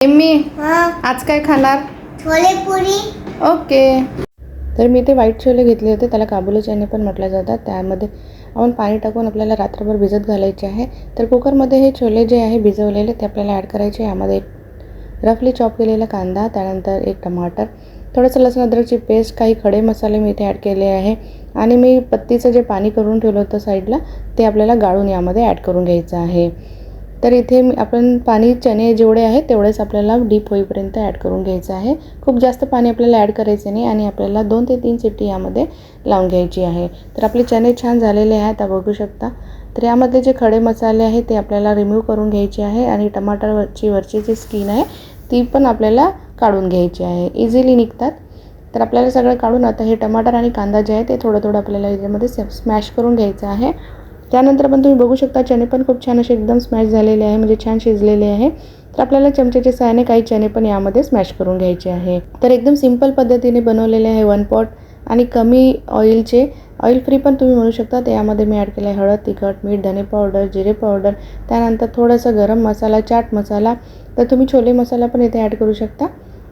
एम्मी, हां आज काय खाणार? छोले पुरी. ओके. तर मी ते व्हाईट छोले घेतले होते, त्याला काबुली चणे पण म्हटलं जातात. त्यामध्ये आपण पाणी टाकून आपल्याला रात्रभर भिजत घालायचे आहे. तर कुकरमध्ये हे छोले जे आहे भिजवलेले ते आपल्याला ॲड करायचे. यामध्ये रफली चॉप केलेला कांदा, त्यानंतर एक टमाटर, थोडंसं लसूण अद्रकची पेस्ट, काही खडे मसाले मी इथे ॲड केले आहे आणि मी पत्तीचं जे पाणी करून ठेवलं होतं साईडला ते आपल्याला गाळून यामध्ये ॲड करून घ्यायचं आहे. तर इथे आपण पाणी चणे जेवढे आहेत तेवढेच आपल्याला डीप होईपर्यंत ॲड करून घ्यायचं आहे. खूप जास्त पाणी आपल्याला ॲड करायचं नाही आणि आपल्याला 2 ते 3 शिट्टी यामध्ये लावून घ्यायची आहे. तर आपले चणे छान झालेले आहेत, बघू शकता. तर यामध्ये जे खडे मसाले आहेत ते आपल्याला रिमूव्ह करून घ्यायचे आहे आणि टमाटरची वरची जी स्किन आहे ती पण आपल्याला काढून घ्यायची आहे. इझिली निघतात. तर आपल्याला सगळं काढून आता हे टमाटर आणि कांदा जे आहे ते थोडं थोडं आपल्याला याच्यामध्ये स्मॅश करून घ्यायचं आहे. त्यानंतर पण तुम्ही बघू शकता चणे पण खूप छान असे एकदम स्मॅश झालेले आहे, म्हणजे छान शिजलेले आहे. तर आपल्याला चमच्याच्या सहाय्याने काही चणे पण यामध्ये स्मॅश करून घ्यायचे आहे. तर एकदम सिंपल पद्धतीने बनवलेले आहे वन पॉट आणि कमी ऑइलचे, ऑइल फ्री पण तुम्ही म्हणू शकता. तर यामध्ये मी ॲड केलं आहे हळद, तिखट, मीठ, धने पावडर, जिरे पावडर, त्यानंतर थोडंसं गरम मसाला, चाट मसाला. तर तुम्ही छोले मसाला पण इथे ॲड करू शकता.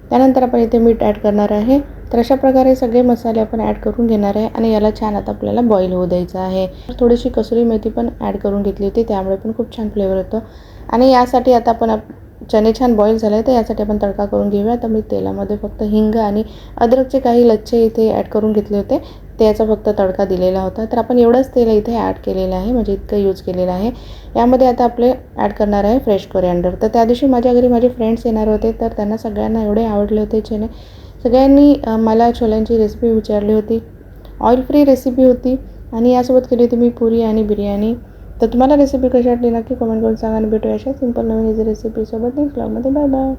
त्यानंतर आपण इथे मीठ ॲड करणार आहे. तर अशा प्रकारे सगळे मसाले आपण ॲड करून घेणार आहे आणि याला छान आता आपल्याला बॉईल होऊ द्यायचं आहे. थोडीशी कसुरी मेथी पण ॲड करून घेतली होती, त्यामुळे पण खूप छान फ्लेवर येतो. आणि यासाठी आता आपण चणे छान बॉईल झाले तर यासाठी आपण तडका करून घेऊया. तर मी तेलामध्ये फक्त हिंग आणि अद्रकचे काही लच्छे इथे ॲड करून घेतले होते, त्याचा फक्त तडका दिलेला होता. तर आपण एवढंच तेल इथे ॲड केलेलं आहे, म्हणजे इतकं यूज केलेलं आहे. यामध्ये आता आपले ॲड करणार आहे फ्रेश कोरिअँडर. तर त्या दिवशी माझ्या घरी माझे फ्रेंड्स येणार होते, तर त्यांना सगळ्यांना एवढे आवडले होते चणे. सगळ्यांनी मला छोल्यांची रेसिपी विचारली होती. ऑइल फ्री रेसिपी होती आणि यासोबत केली होती मी पुरी आणि बिर्याणी. तर तुम्हाला रेसिपी कशी वाटली नक्की कमेंट करून सांगा आणि भेटूया अशा सिंपल नवीन इझी रेसिपीसोबत नेक्स्ट व्लॉगमध्ये. Bye bye.